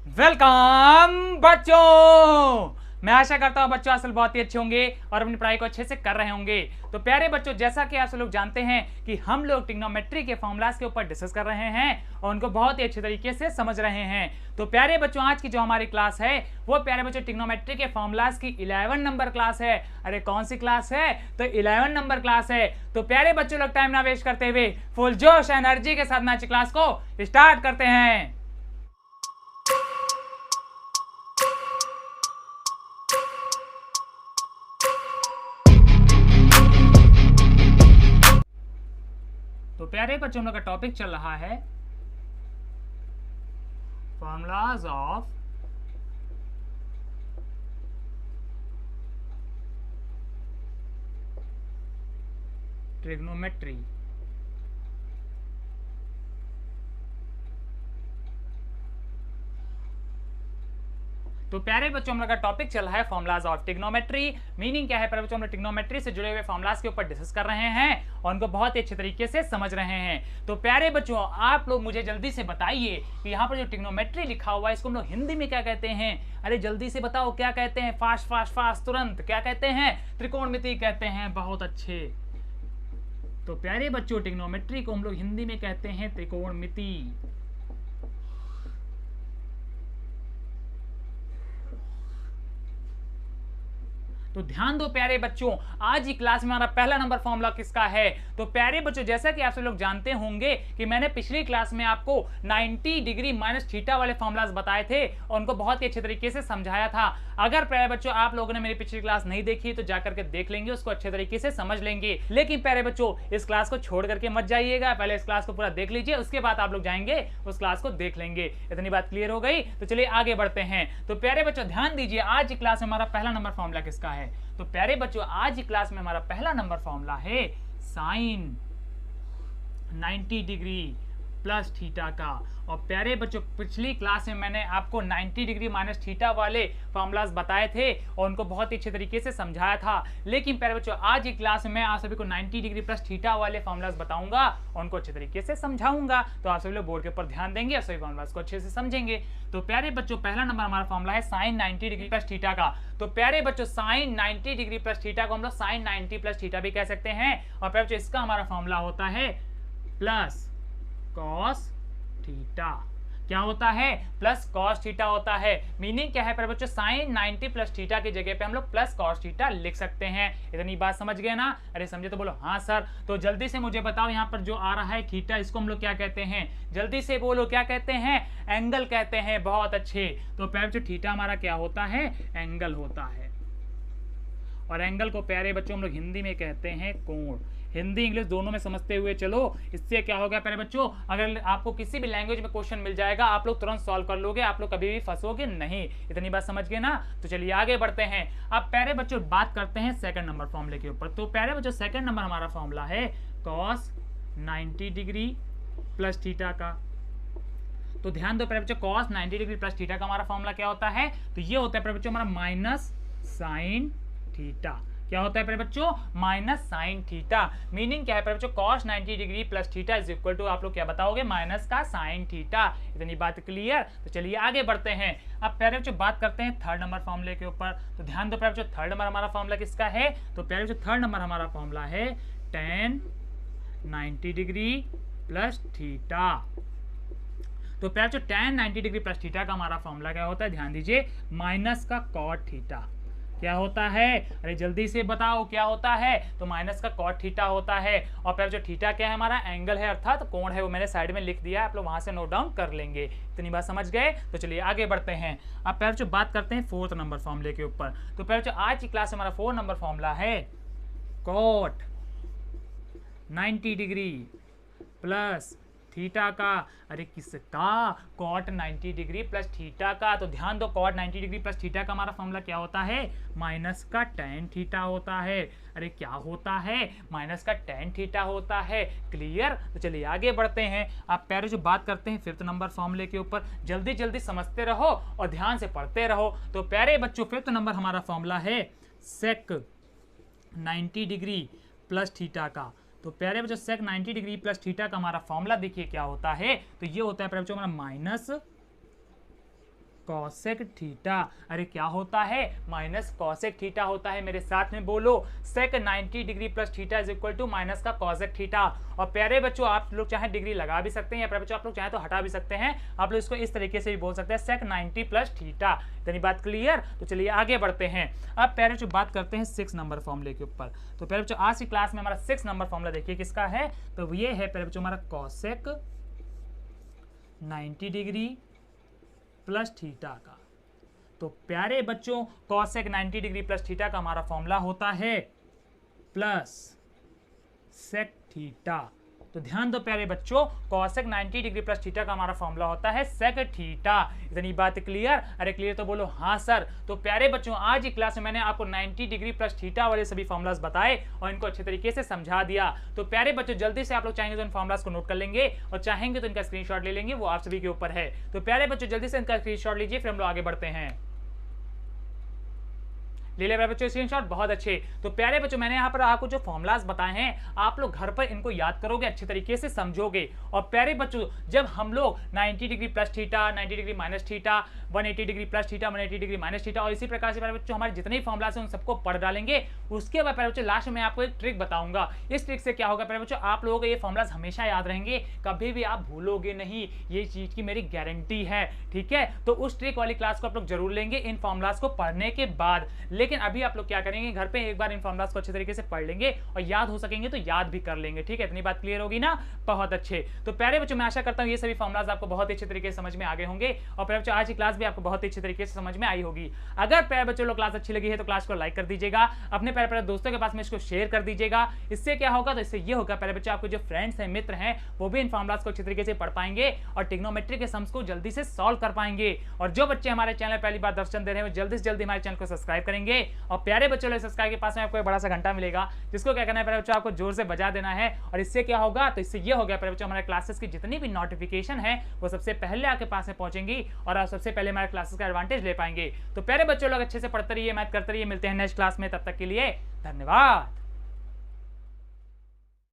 Welcome बच्चों। मैं आशा करता हूं बच्चों असल बहुत ही अच्छे होंगे और अपनी पढ़ाई को अच्छे से कर रहे होंगे। तो प्यारे बच्चों, जैसा कि आप सब लोग जानते हैं कि हम लोग ट्रिग्नोमेट्री के फॉर्मूलाज के ऊपर डिस्कस कर रहे हैं और उनको बहुत ही अच्छे तरीके से समझ रहे हैं। तो प्यारे बच्चों, आज की जो हमारी क्लास है वो प्यारे बच्चों ट्रिग्नोमेट्री के फॉर्मूलाज की 11 नंबर क्लास है। अरे कौन सी क्लास है? तो 11 नंबर क्लास है। तो प्यारे बच्चों, लोग टाइम ना वेस्ट करते हुए फुल जोश एनर्जी के साथ में आज की क्लास को स्टार्ट करते हैं। तो प्यारे बच्चों, हम लोग का टॉपिक चल रहा है फॉर्मूलाज ऑफ ट्रिग्नोमेट्री। तो प्यारे बच्चों, हम लोग का टॉपिक चल रहा है फॉर्मुलाज ऑफ ट्रिग्नोमेट्री। मीनिंग क्या है प्यारे बच्चों? हम लोग ट्रिग्नोमेट्री से जुड़े हुए फॉर्मुलाज के ऊपर डिस्कस कर रहे हैं और उनको बहुत ही अच्छे तरीके से समझ रहे हैं। तो प्यारे बच्चों, आप लोग मुझे जल्दी से बताइए कि यहाँ पर जो ट्रिग्नोमेट्री लिखा हुआ है इसको हम लोग हिंदी में क्या कहते हैं? अरे जल्दी से बताओ, क्या कहते हैं? फास्ट फास्ट फास्ट, तुरंत। क्या कहते हैं? त्रिकोणमिति कहते हैं। बहुत अच्छे। तो प्यारे बच्चों, ट्रिग्नोमेट्री को हम लोग हिंदी में कहते हैं त्रिकोणमिति। तो ध्यान दो प्यारे बच्चों, आज की क्लास में हमारा पहला नंबर फॉर्मूला किसका है? तो प्यारे बच्चों, जैसा कि आप सब लोग जानते होंगे कि मैंने पिछली क्लास में आपको 90 डिग्री माइनस थीटा वाले फॉर्मूलाज बताए थे और उनको बहुत ही अच्छे तरीके से समझाया था। अगर प्यारे बच्चों आप लोगों ने मेरी पिछली क्लास नहीं देखी तो जाकर के देख लेंगे, उसको अच्छे तरीके से समझ लेंगे। लेकिन प्यारे बच्चों, इस क्लास को छोड़ करके मत जाइएगा, पहले इस क्लास को पूरा देख लीजिए, उसके बाद आप लोग जाएंगे उस क्लास को देख लेंगे। इतनी बात क्लियर हो गई? तो चलिए आगे बढ़ते हैं। तो प्यारे बच्चों ध्यान दीजिए, आज की क्लास में हमारा पहला नंबर फॉर्मूला किसका है? तो प्यारे बच्चों, आज की क्लास में हमारा पहला नंबर फॉर्मूला है साइन 90 डिग्री प्लस थीटा का। और प्यारे बच्चों, पिछली क्लास में मैंने आपको 90 डिग्री माइनस थीटा वाले फॉर्मूलाज बताए थे और उनको बहुत ही अच्छे तरीके से समझाया था। लेकिन प्यारे बच्चों, आज की क्लास में मैं आप सभी को 90 डिग्री प्लस थीटा वाले फॉर्मूलाज बताऊंगा और उनको अच्छे तरीके से समझाऊंगा। तो आप सभी लोग बोर्ड के ऊपर ध्यान देंगे और सभी फॉर्मूलाज को अच्छे से समझेंगे। तो प्यारे बच्चों, पहला नंबर हमारा फॉर्मूला है साइन 90 डिग्री प्लस थीटा का। तो प्यारे बच्चों, साइन 90 डिग्री प्लस थीटा को हम लोग साइन 90 प्लस थीटा भी कह सकते हैं। और प्यारे बच्चों, इसका हमारा फॉर्मूला होता है प्लस कॉस थीटा। क्या होता है? प्लस कॉस थीटा होता है। मीनिंग क्या है प्यारे बच्चों? साइन 90 प्लस थीटा की जगह पे हम लोग प्लस कॉस थीटा लिख सकते हैं। इतनी बात समझ गए ना? अरे समझे तो बोलो हाँ सर। तो जल्दी से मुझे बताओ, यहाँ पर जो आ रहा है थीटा, इसको हम लोग क्या कहते हैं? जल्दी से बोलो, क्या कहते हैं? एंगल कहते हैं। बहुत अच्छे। तो प्यारे बच्चों, थीटा हमारा क्या होता है? एंगल होता है। और एंगल को प्यारे बच्चों हम लोग हिंदी में कहते हैं कोण। हिंदी इंग्लिश दोनों में समझते हुए चलो। इससे क्या होगा प्यारे बच्चों, अगर आपको किसी भी लैंग्वेज में क्वेश्चन मिल जाएगा, आप लोग तुरंत सॉल्व कर लोगे, आप लोग कभी भी फंसोगे नहीं। इतनी बात समझ गए ना? तो चलिए आगे बढ़ते हैं। अब प्यारे बच्चों बात करते हैं सेकंड नंबर फॉर्मूले के ऊपर। तो प्यारे बच्चों, सेकंड नंबर हमारा फॉर्मूला है कॉस 90 डिग्री प्लस थीटा का। तो ध्यान दो प्यारे बच्चों, कॉस 90 डिग्री प्लस थीटा का हमारा फॉर्मूला क्या होता है? तो ये होता है प्यारे बच्चों हमारा माइनस साइन थीटा। क्या होता है प्यारे बच्चों? Minus sine theta. मीनिंग क्या है प्यारे बच्चों? Cos 90 degree plus theta is equal to, आप लोग क्या बताओगे? माइनस का साइन थीटा। इतनी बात क्लियर? तो चलिए आगे बढ़ते हैं। अब प्यारे बच्चों बात करते हैं थर्ड नंबर फॉर्मूले के ऊपर। तो ध्यान दो प्यारे बच्चों, थर्ड नंबर हमारा फॉर्मूला किसका है? तो प्यारे बच्चों, थर्ड नंबर हमारा फॉर्मूला है tan 90 डिग्री प्लस थीटा। तो प्यारे बच्चों, tan 90 डिग्री प्लस थीटा का हमारा फॉर्मूला क्या होता है? ध्यान दीजिए, माइनस का कॉट थीटा। क्या होता है? अरे जल्दी से बताओ, क्या होता है? तो माइनस का कॉट थीटा होता है। और प्यारे जो थीटा क्या है? हमारा एंगल है, अर्थात कोण है। वो मैंने साइड में लिख दिया है, आप लोग वहां से नोट डाउन कर लेंगे। इतनी बात समझ गए? तो चलिए आगे बढ़ते हैं। अब प्यारे जो बात करते हैं फोर्थ नंबर फॉर्मूले के ऊपर। तो प्यारे जो आज की क्लास में हमारा 4 नंबर फॉर्मूला है कॉट 90 डिग्री प्लस थीटा का। अरे किसका? कॉट 90 डिग्री प्लस थीटा का। तो ध्यान दो, कॉट 90 डिग्री प्लस थीटा का हमारा फॉर्मूला क्या होता है? माइनस का tan थीटा होता है। अरे क्या होता है? माइनस का tan थीटा होता है। क्लियर? तो चलिए आगे बढ़ते हैं। आप प्यारे जो बात करते हैं फिफ्थ नंबर फॉर्मूले के ऊपर, जल्दी जल्दी समझते रहो और ध्यान से पढ़ते रहो। तो प्यारे बच्चों, फिफ्थ नंबर हमारा फॉर्मूला है सेक 90 डिग्री प्लस थीटा का। तो प्यारे बच्चों, सेक 90 डिग्री प्लस थीटा का हमारा फॉर्मूला देखिए क्या होता है? तो ये होता है प्यारे बच्चों हमारा माइनस कॉसेक थीटा। अरे क्या होता है, माइनस कॉसेक थीटा होता है। मेरे साथ में बोलो, sec 90 degree plus theta is equal to minus का कॉसेक थीटा। और प्यारे बच्चों आप लोग चाहे डिग्री लगा भी सकते हैं या प्यारे बच्चों आप लोग चाहे तो हटा भी सकते हैं। आप लोग इसको इस तरीके से भी बोल सकते हैं, सेक 90 प्लस थीटा। इतनी बात क्लियर। तो चलिए आगे बढ़ते हैं। अब प्यारे बच्चों बात करते हैं 6 नंबर फॉर्मूले के ऊपर। तो प्यारे बच्चों आज की क्लास में हमारा 6 नंबर फॉर्मूला देखिए किसका है। तो ये है प्यारे बच्चों हमारा कॉसेक 90 डिग्री प्लस थीटा का। तो प्यारे बच्चों कॉसेक 90 डिग्री प्लस थीटा का हमारा फॉर्मूला होता है प्लस सेक थीटा। तो ध्यान दो प्यारे बच्चों, कॉसेक 90 डिग्री प्लस थीटा का हमारा फॉर्मूला होता है सेक थीटा। इतनी बात क्लियर। अरे क्लियर तो बोलो हाँ सर। तो प्यारे बच्चों आज की क्लास में मैंने आपको 90 डिग्री प्लस थीटा वाले सभी फॉर्मूलाज बताए और इनको अच्छे तरीके से समझा दिया। तो प्यारे बच्चों जल्दी से आप लोग चाहेंगे तो इन फॉर्मूलाज को नोट कर लेंगे और चाहेंगे तो इनका स्क्रीनशॉट ले लेंगे, वो आप सभी के ऊपर है। तो प्यारे बच्चों जल्दी से इनका स्क्रीनशॉट लीजिए, फिर हम लोग आगे बढ़ते हैं। ले ले बच्चों स्क्रीनशॉट, बहुत अच्छे। तो प्यारे बच्चों मैंने यहाँ पर आपको जो फॉर्मुलाज बताए हैं आप लोग घर पर इनको याद करोगे, अच्छे तरीके से समझोगे। और प्यारे बच्चों जब हम लोग 90 degree plus theta, 90 degree minus theta, 180 degree plus theta, 180 degree minus theta और इसी प्रकार से प्यारे बच्चों हमारे जितने फॉर्मुलाज हैं उन सबको पढ़ डालेंगे। उसके बाद प्यारे बच्चों लास्ट में आपको एक ट्रिक बताऊंगा। इस ट्रिक से क्या होगा प्यारे बच्चों, आप लोगों को ये फॉर्मुलाज हमेशा याद रहेंगे, कभी भी आप भूलोगे नहीं, ये चीज की मेरी गारंटी है। ठीक है, तो उस ट्रिक वाली क्लास को आप लोग जरूर लेंगे इन फॉर्मुलाज को पढ़ने के बाद। लेकिन अभी आप लोग क्या करेंगे, घर पे एक बार इन फॉर्मुलाज को अच्छे तरीके से पढ़ लेंगे और याद हो सकेंगे तो याद भी कर लेंगे। ठीक है, इतनी बात क्लियर होगी ना, बहुत अच्छे। तो प्यारे बच्चों मैं आशा करता हूं ये सभी फॉर्मुलाज आपको बहुत अच्छे तरीके से समझ में आ गए होंगे और प्यारे बच्चों आज की क्लास भी आपको बहुत अच्छे तरीके से समझ में आई होगी। अगर प्यारे बच्चों लोग क्लास अच्छी लगी है तो क्लास को लाइक कर दीजिएगा, अपने प्यारे प्यारे दोस्तों के पास में इसको शेयर कर दीजिएगा। इससे क्या होगा, तो इससे ये होगा प्यारे बच्चों आपको जो फ्रेंड्स हैं, मित्र हैं, वो भी इन फॉर्मुलाज को अच्छे तरीके से पढ़ पाएंगे और ट्रिग्नोमेट्री के सम्स को जल्दी से सॉल्व कर पाएंगे। और जो बच्चे हमारे चैनल पहली बार दर्शन दे रहे हैं वो जल्दी से जल्दी हमारे चैनल को सब्सक्राइब करेंगे। और प्यारे बच्चों लोग सब्सक्राइब के पास में आपको एक बड़ा सा घंटा मिलेगा जिसको क्या करना है प्यारे बच्चों, आपको जोर से बजा देना है। और इससे क्या होगा, तो इससे ये हो गया प्यारे बच्चों हमारे क्लासेस की जितनी भी नोटिफिकेशन है वो सबसे पहले आपके पास में पहुंचेंगी और आप सबसे पहले हमारे क्लासेस का एडवांटेज ले पाएंगे। तो प्यारे बच्चों लोग अच्छे से पढ़ते रहिए, मैथ करते रहिए। मिलते हैं नेक्स्ट क्लास में, तब तक के लिए धन्यवाद।